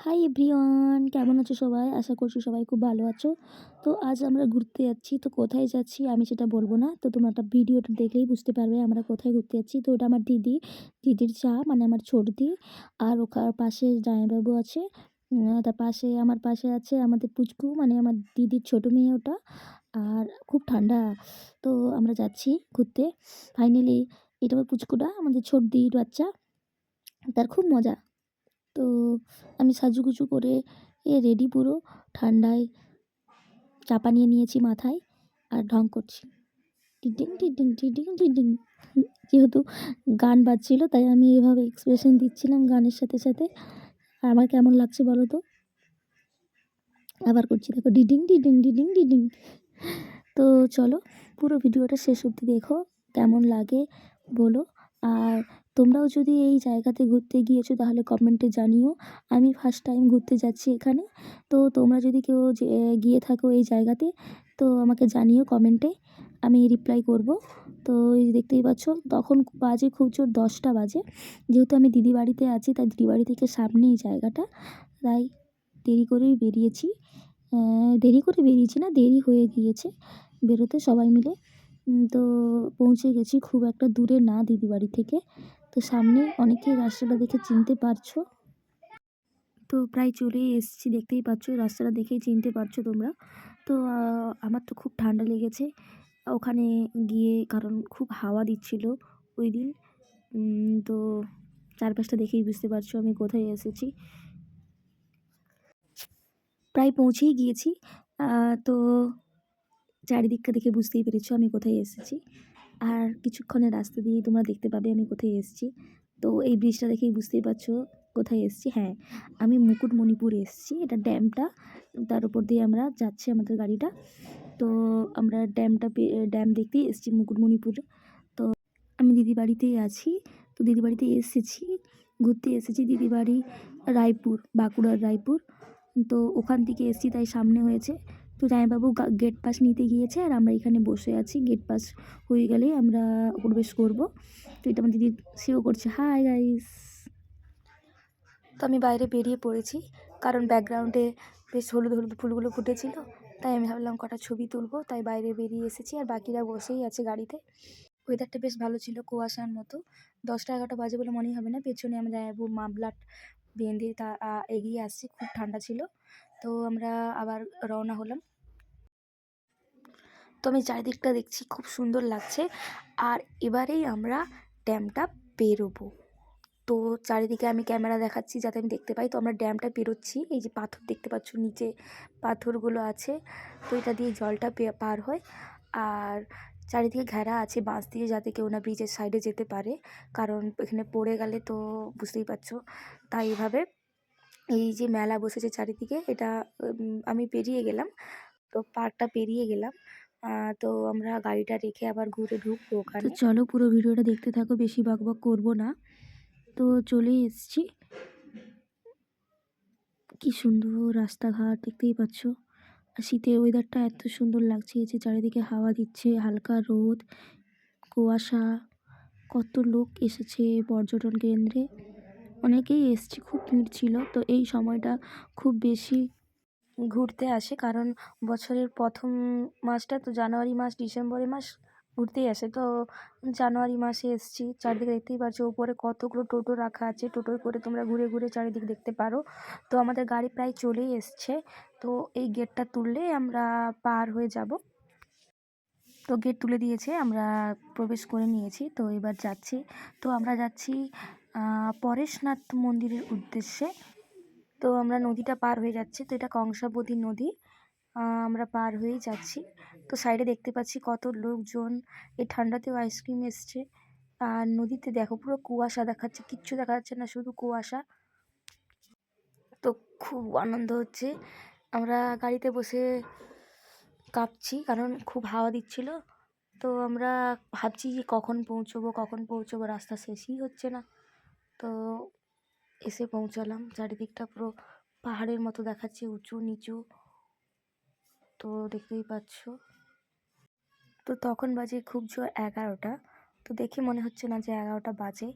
Hi everyone, কেমন আছো সবাই? আশা করছি সবাই খুব ভালো আছো। তো আজ আমরা ঘুরতে যাচ্ছি। তো কোথায় যাচ্ছি আমি সেটা বলবো না। তো তোমরা একটা ভিডিওটা দেখলেই বুঝতে পারবে আমরা কোথায় ঘুরতে যাচ্ছি। তো ওটা আমার দিদি, দিদির চা মানে আমার ছোটদি। আর ওখার পাশে জামাইবাবু আছে। তার পাশে আমার পাশে আছে আমাদের পুচকু মানে আমার দিদির ছোট মেয়ে ওটা। আর খুব ঠান্ডা। তো আমরা যাচ্ছি ঘুরতে। ফাইনালি এটা আমার পুচকুটা আমাদের ছোটদির বাচ্চা। তার খুব মজা। তো আমি সাজুগুজু করে রেডি পুরো ঠান্ডায় চাপা নিয়ে নিয়েছি মাথায় আর ঢং করছি টিডিং টিডিং টিডিং টিডিং। যেহেতু গান বাজছিল তাই আমি এভাবে এক্সপ্রেশন দিচ্ছিলাম গানের সাথে সাথে। আর আমার কেমন লাগছে বলো তো? আবার করছি, দেখো ডিডিং ডিডিং ডিডিং ডিডিং। তো চলো পুরো ভিডিওটা শেষ অবধি দেখো, কেমন লাগে বলো। আর তোমরাও যদি এই জায়গাতে ঘুরতে গিয়েছো তাহলে কমেন্টে জানিও। আমি ফার্স্ট টাইম ঘুরতে যাচ্ছি এখানে। তো তোমরা যদি কেউ গিয়ে থাকো এই জায়গাতে তো আমাকে জানিও কমেন্টে, আমি রিপ্লাই করব। তো এই দেখতেই পাচ্ছ তখন বাজে খুব জোর 10টা বাজে। যেহেতু আমি দিদি বাড়িতে আছি তাই দিদি বাড়ি থেকে সামনেই জায়গাটা, তাই দেরি করেই বেরিয়েছি। দেরি করে বেরিয়েছি না, দেরি হয়ে গিয়েছে বেরোতে সবাই মিলে। তো পৌঁছে গেছি, খুব একটা দূরে না দিদি বাড়ি থেকে। তো সামনে অনেকেই রাস্তাটা দেখে চিনতে পারছো। তো প্রায় চলেই এসেছি, দেখতেই পাচ্ছ রাস্তাটা দেখেই চিনতে পারছো তোমরা। তো আমার তো খুব ঠান্ডা লেগেছে ওখানে গিয়ে, কারণ খুব হাওয়া দিচ্ছিল ওই দিন। তো চারপাশটা দেখেই বুঝতে পারছো আমি কোথায় এসেছি। প্রায় পৌঁছেই গিয়েছি। তো চারিদিকটা দেখে বুঝতেই পেরেছো আমি কোথায় এসেছি। আর কিছুক্ষণের রাস্তা দিয়েই তোমরা দেখতে পাবে আমি কোথায় এসেছি। তো এই ব্রিজটা দেখেই বুঝতেই পারছো কোথায় এসেছি। হ্যাঁ, আমি মুকুটমণিপুর এসেছি, এটা ড্যামটা, তার উপর দিয়ে আমরা যাচ্ছি আমাদের গাড়িটা। তো আমরা ড্যাম দেখতেই এসেছি মুকুটমণিপুর। তো আমি দিদি বাড়িতেই আছি। তো দিদি বাড়িতে এসেছি, ঘুরতে এসেছি দিদি বাড়ি রায়পুর, বাঁকুড়ার রায়পুর। তো ওখান থেকে এসেছি তাই সামনে হয়েছে। তো জামাইবাবু গেট পাস নিতে গিয়েছে আর আমরা এখানে বসে আছি, গেট পাস হয়ে গেলেই আমরা প্রবেশ করব। তো এটা আমার দিদি সেও করছে হাই গাইস। তো আমি বাইরে বেরিয়ে পড়েছি, কারণ ব্যাকগ্রাউন্ডে বেশ হলুদ হলুদ ফুলগুলো ফুটেছিল, তাই আমি ভাবলাম কটা ছবি তুলবো, তাই বাইরে বেরিয়ে এসেছি। আর বাকিরা বসেই আছে গাড়িতে। ওয়েদারটা বেশ ভালো ছিল, কুয়াশার মতো। 10টা 11টা বাজে বলে মনেই হবে না। পেছনে আমরা জামাইবাবু মাফলার বেঁধে তা এগিয়ে আসছি, খুব ঠান্ডা ছিল। তো আমরা আবার রওনা হলাম। তো আমি চারিদিকটা দেখছি, খুব সুন্দর লাগছে। আর এবারেই আমরা ড্যামটা পেরোবো। তো চারিদিকে আমি ক্যামেরা দেখাচ্ছি যাতে আমি দেখতে পাই। তো আমরা ড্যামটা পেরোচ্ছি, এই যে পাথর দেখতে পাচ্ছ নিচে পাথরগুলো আছে, তো এটা দিয়ে জলটা পার হয়। আর চারিদিকে ঘেরা আছে বাঁশ দিয়ে, যাতে কেউ না ব্রিজের সাইডে যেতে পারে, কারণ এখানে পড়ে গেলে তো বুঝতেই পারছো। তাই এভাবে এই যে মেলা বসেছে চারিদিকে, এটা আমি পেরিয়ে গেলাম, তো পার্কটা পেরিয়ে গেলাম। তো আমরা গাড়িটা রেখে আবার ঘুরে ঢুকবো ওখানে। তো চলো পুরো ভিডিওটা দেখতে থাকো, বেশি বকবক করবো না। তো চলেই এসেছি। কি সুন্দর রাস্তাঘাট দেখতেই পাচ্ছ। আর শীতের ওয়েদারটা এত সুন্দর লাগছে, এই যে চারিদিকে হাওয়া দিচ্ছে, হালকা রোদ, কুয়াশা। কত লোক এসেছে পর্যটন কেন্দ্রে, অনেকেই এসছে, খুব ভিড় ছিল। তো এই সময়টা খুব বেশি ঘুরতে আসে, কারণ বছরের প্রথম মাসটা তো জানুয়ারি মাস, ডিসেম্বরে মাস ঘুরতেই আসে। তো জানুয়ারি মাসে এসেছি, চারিদিকে দেখতেই পাচ্ছ উপরে কতগুলো টোটো রাখা আছে, টোটোয় করে তোমরা ঘুরে ঘুরে চারিদিক দেখতে পারো। তো আমাদের গাড়ি প্রায় চলেই এসছে। তো এই গেটটা তুললে আমরা পার হয়ে যাব। তো গেট তুলে দিয়েছে, আমরা প্রবেশ করে নিয়েছি। তো এবার যাচ্ছি। তো আমরা যাচ্ছি পরেশনাথ মন্দিরের উদ্দেশ্যে। তো আমরা নদীটা পার হয়ে যাচ্ছি, তো এটা কংসাবতী নদী। আমরা পার হয়েই যাচ্ছি। তো সাইডে দেখতে পাচ্ছি কত লোকজন, এই ঠান্ডাতেও আইসক্রিম এসছে। আর নদীতে দেখো পুরো কুয়াশা দেখাচ্ছে, কিচ্ছু দেখা যাচ্ছে না, শুধু কুয়াশা। তো খুব আনন্দ হচ্ছে। আমরা গাড়িতে বসে কাঁপছি, কারণ খুব হাওয়া দিচ্ছিল। তো আমরা ভাবছি যে কখন পৌঁছবো, রাস্তা শেষই হচ্ছে না। তো এসে পৌঁছালাম, চারিদিকটা পুরো পাহাড়ের মতো দেখাচ্ছে, উঁচু নিচু। তো দেখতেই পাচ্ছ। তো তখন বাজে খুব জোর 11টা। তো দেখে মনে হচ্ছে না যে 11টা বাজে,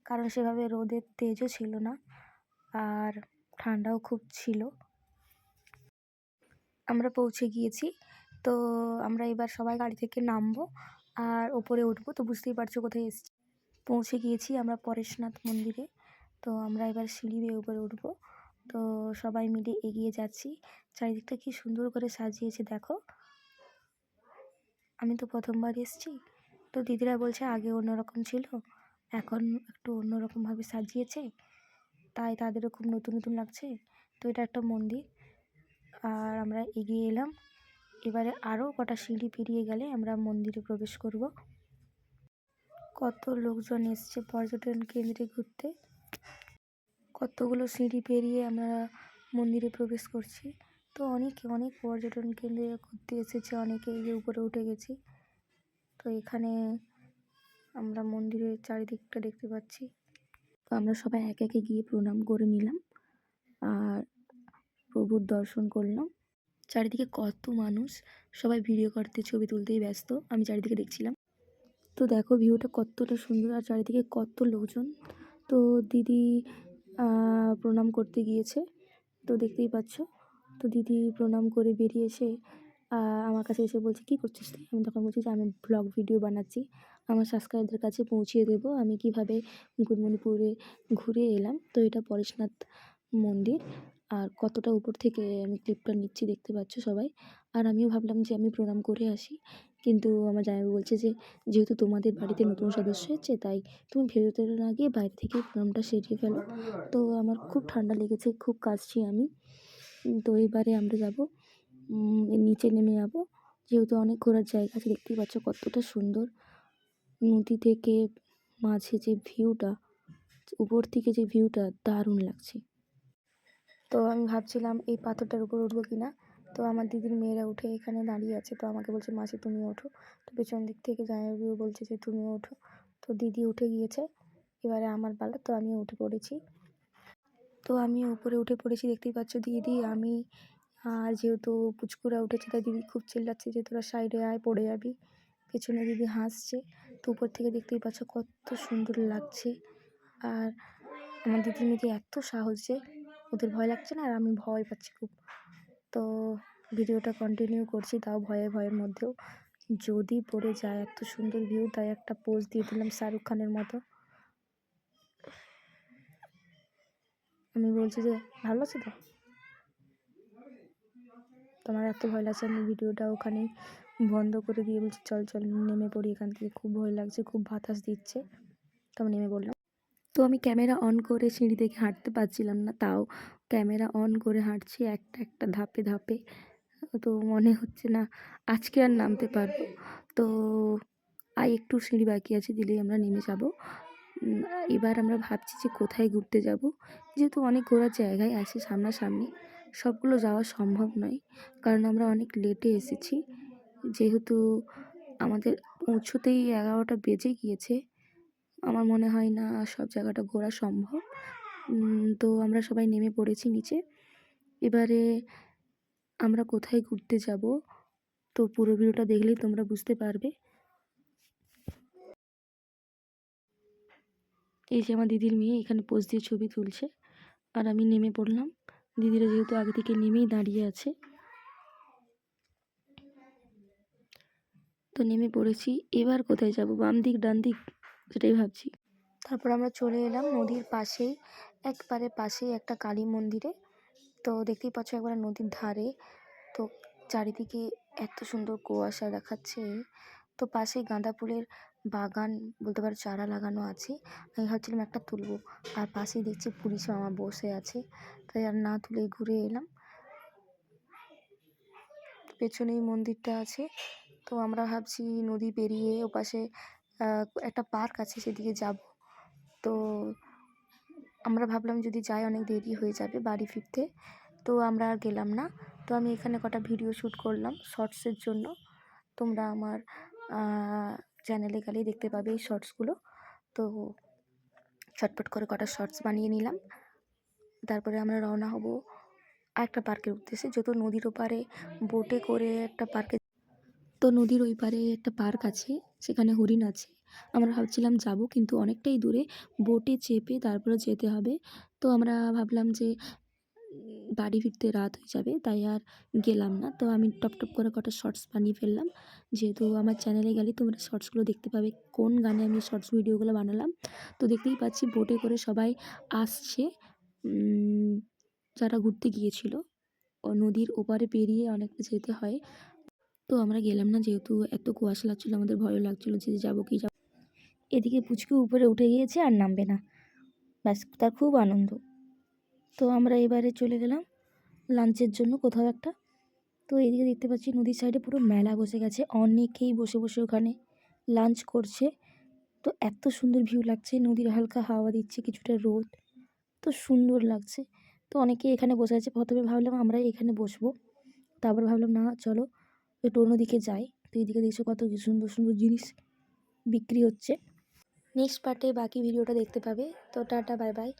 কারণ সেভাবে রোদের তেজও ছিল না। আর ঠান্ডাও খুব ছিল। আমরা পৌঁছে গিয়েছি। তো আমরা এবার সবাই গাড়ি থেকে নামবো আর ওপরে উঠবো। তো বুঝতেই পারছো কোথায় এসেছি। পৌঁছে গিয়েছি আমরা পরেশনাথ মন্দিরে। তো আমরা এবার সিঁড়ি বেয়ে উপরে উঠবো। তো সবাই মিলে এগিয়ে যাচ্ছি। চারিদিকটা কি সুন্দর করে সাজিয়েছে দেখো। আমি তো প্রথমবার এসেছি। তো দিদিরা বলছে আগে অন্যরকম ছিল, এখন একটু অন্যরকমভাবে সাজিয়েছে, তাই তাদেরও খুব নতুন নতুন লাগছে। তো এটা একটা মন্দির আর আমরা এগিয়ে এলাম। এবারে আরও কটা সিঁড়ি পেরিয়ে গেলে আমরা মন্দিরে প্রবেশ করব। কত লোকজন এসছে পর্যটন কেন্দ্রে ঘুরতে। কতগুলো সিঁড়ি পেরিয়ে আমরা মন্দিরে প্রবেশ করছি। তো অনেক পর্যটন কেন্দ্রে ঘুরতে এসেছে, অনেকে এই যে উপরে উঠে গেছি। তো এখানে আমরা মন্দিরের চারিদিকটা দেখতে পাচ্ছি। তো আমরা সবাই একে একে গিয়ে প্রণাম করে নিলাম আর প্রভুর দর্শন করলাম। চারিদিকে কত মানুষ, সবাই ভিডিও করতে ছবি তুলতেই ব্যস্ত। আমি চারিদিকে দেখছিলাম। তো দেখো ভিউটা কতটা সুন্দর আর চারিদিকে কত লোকজন। তো দিদি প্রণাম করতে গিয়েছে, তো দেখতেই পাচ্ছ। তো দিদি প্রণাম করে বেরিয়ে এসে আমার কাছে এসে বলছে কী করছিস তুই? আমি তখন বলছি যে আমি ব্লগ ভিডিও বানাচ্ছি, আমার সাবস্ক্রাইবারদের কাছে পৌঁছিয়ে দেবো আমি কীভাবে মুকুটমণিপুরে ঘুরে এলাম। তো এটা পরেশনাথ মন্দির আর কতটা উপর থেকে আমি ক্লিপটা নিচ্ছি দেখতে পাচ্ছ সবাই। আর আমিও ভাবলাম যে আমি প্রণাম করে আসি, কিন্তু আমার জামাইবাবু বলছে যে যেহেতু তোমাদের বাড়িতে নতুন সদস্য এসেছে তাই তুমি ভেতরে না গিয়ে বাইরে থেকে প্রণামটা সেরে ফেলো। তো আমার খুব ঠান্ডা লেগেছে, খুব কাশছি আমি। তো এবারে আমরা যাব নিচে নেমে যাব, যেহেতু অনেক ঘোরার জায়গা আছে। দেখতেই পাচ্ছ কতটা সুন্দর নদী থেকে মাঝে যে ভিউটা, উপর থেকে যে ভিউটা দারুণ লাগছে। তো আমি ভাবছিলাম এই পাথরটার উপর উঠবো কি না। তো আমার দিদির মেয়েরা উঠে এখানে দাঁড়িয়ে আছে, তো আমাকে বলছে মাসি তুমি ওঠো। তো পেছন দিক থেকে জামাইবাবু বলছে যে তুমিও ওঠো। তো দিদি উঠে গিয়েছে, এবারে আমার পালা। তো আমিও উঠে পড়েছি। তো আমি উপরে উঠে পড়েছি, দেখতেই পাচ্ছ দিদি আমি। আর যেহেতু পুচকুরা উঠেছে তাই দিদি খুব চিল্লাচ্ছে যে তোরা সাইডে আয়, পড়ে যাবি। পেছনে দিদি হাসছে। তো উপর থেকে দেখতেই পাচ্ছ কত সুন্দর লাগছে। আর আমার দিদির মেয়েটি এত সাহস যে ওদের ভয় লাগছে না, আর আমি ভয় পাচ্ছি খুব। তো ভিডিওটা কন্টিনিউ করছি, তাও ভয়ের মধ্যেও। যদি পড়ে যায়, এত সুন্দর ভিউ, তাই একটা পোজ দিয়ে দিলাম শাহরুখ খানের মতো। আমি বলছি যে ভালো আছে তো? তোমার এত ভয় লাগছে, আমি ভিডিওটা ওখানেই বন্ধ করে দিয়ে বলছি চল নেমে পড়ি এখান থেকে, খুব ভয় লাগছে, খুব বাতাস দিচ্ছে। তো আমি নেমে পড়লাম। তো আমি ক্যামেরা অন করে সিঁড়ি থেকে হাঁটতে পারছিলাম না, তাও ক্যামেরা অন করে হাঁটছি একটা ধাপে ধাপে। তো মনে হচ্ছে না আজকে আর নামতে পারবো। তো একটু সিঁড়ি বাকি আছে, দিলেই আমরা নেমে যাব। এবার আমরা ভাবছি যে কোথায় ঘুরতে যাব, যেহেতু অনেক ঘোরার জায়গায় আছে সামনাসামনি, সবগুলো যাওয়া সম্ভব নয়, কারণ আমরা অনেক লেটে এসেছি। যেহেতু আমাদের পৌঁছতেই 11টা বেজে গিয়েছে, আমার মনে হয় না সব জায়গাটা ঘোরা সম্ভব। তো আমরা সবাই নেমে পড়েছি নিচে। এবারে আমরা কোথায় ঘুরতে যাব, তো পুরো ভিডিওটা দেখলেই তোমরা বুঝতে পারবে। এই যে আমার দিদির মেয়ে এখানে পোজ দিয়ে ছবি তুলছে, আর আমি নেমে পড়লাম। দিদিরা যেহেতু আগে থেকে নেমেই দাঁড়িয়ে আছে, তো নেমে পড়েছি। এবার কোথায় যাব, বাম দিক ডান দিক সেটাই ভাবছি। তারপর আমরা চলে এলাম নদীর পাশেই, একবারে পাশেই একটা কালী মন্দিরে। তো দেখতেই পাচ্ছ একবার নদীর ধারে। তো চারিদিকে এত সুন্দর কুয়াশা দেখাচ্ছে। তো পাশেই গাঁদা ফুলের বাগান বলতে পারো, চারা লাগানো আছে। আমি ভাবছিলাম একটা তুলবো, আর পাশেই দেখছি পুলিশ মামা বসে আছে, তাই আর না তুলে ঘুরে এলাম। পেছনেই মন্দিরটা আছে। তো আমরা ভাবছি নদী পেরিয়ে ওপাশে একটা পার্ক আছে, সেদিকে যাব। তো আমরা ভাবলাম যদি যাই অনেক দেরি হয়ে যাবে বাড়ি ফিরতে, তো আমরা আর গেলাম না। তো আমি এখানে কটা ভিডিও শ্যুট করলাম শর্টসের জন্য। তোমরা আমার চ্যানেলে গেলেই দেখতে পাবে এই শর্টসগুলো। তো চটপট করে কটা শর্টস বানিয়ে নিলাম। তারপরে আমরা রওনা হব আরেকটা পার্কের উদ্দেশ্যে, যেহেতু নদীর ওপারে বোটে করে একটা পার্কে। তো নদীর ওই পারে একটা পার্ক আছে, সেখানে হরিণ আছে। আমরা ভাবছিলাম যাব, কিন্তু অনেকটাই দূরে, বোটে চেপে তারপরে যেতে হবে। তো আমরা ভাবলাম যে বাড়ি ফিরতে রাত হয়ে যাবে, তাই আর গেলাম না। তো আমি টপ টপ করে কটা শর্টস বানিয়ে ফেললাম। যেহেতু আমার চ্যানেলে গেলে তোমরা শর্টসগুলো দেখতে পাবে কোন গানে আমি শর্টস ভিডিওগুলো বানালাম। তো দেখতেই পাচ্ছি বোটে করে সবাই আসছে, যারা ঘুরতে গিয়েছিল। নদীর ওপারে পেরিয়ে অনেকটা যেতে হয়। তো আমরা গেলাম না, যেহেতু এত কুয়াশা লাগছিলো, আমাদের ভয়ও লাগছিলো যে যাবো কি যাবো। এদিকে পুচকু উপরে উঠে গিয়েছে আর নামবে না, ব্যাস তার খুব আনন্দ। তো আমরা এবারে চলে গেলাম লাঞ্চের জন্য কোথাও একটা। তো এদিকে দেখতে পাচ্ছি নদীর সাইডে পুরো মেলা বসে গেছে, অনেকেই বসে বসে ওখানে লাঞ্চ করছে। তো এত সুন্দর ভিউ লাগছে, নদীর হালকা হাওয়া দিচ্ছে, কিছুটা রোদ, তো সুন্দর লাগছে। তো অনেকেই এখানে বসে আছে। প্রথমে ভাবলাম আমরা এখানে বসবো, তারপর ভাবলাম না চলো একটু অন্যদিকে যাই। তো এদিকে দেখছো কত সুন্দর সুন্দর জিনিস বিক্রি হচ্ছে। নেক্সট পার্টে বাকি ভিডিওটা দেখতে পাবে। তো টাটা, বাই বাই।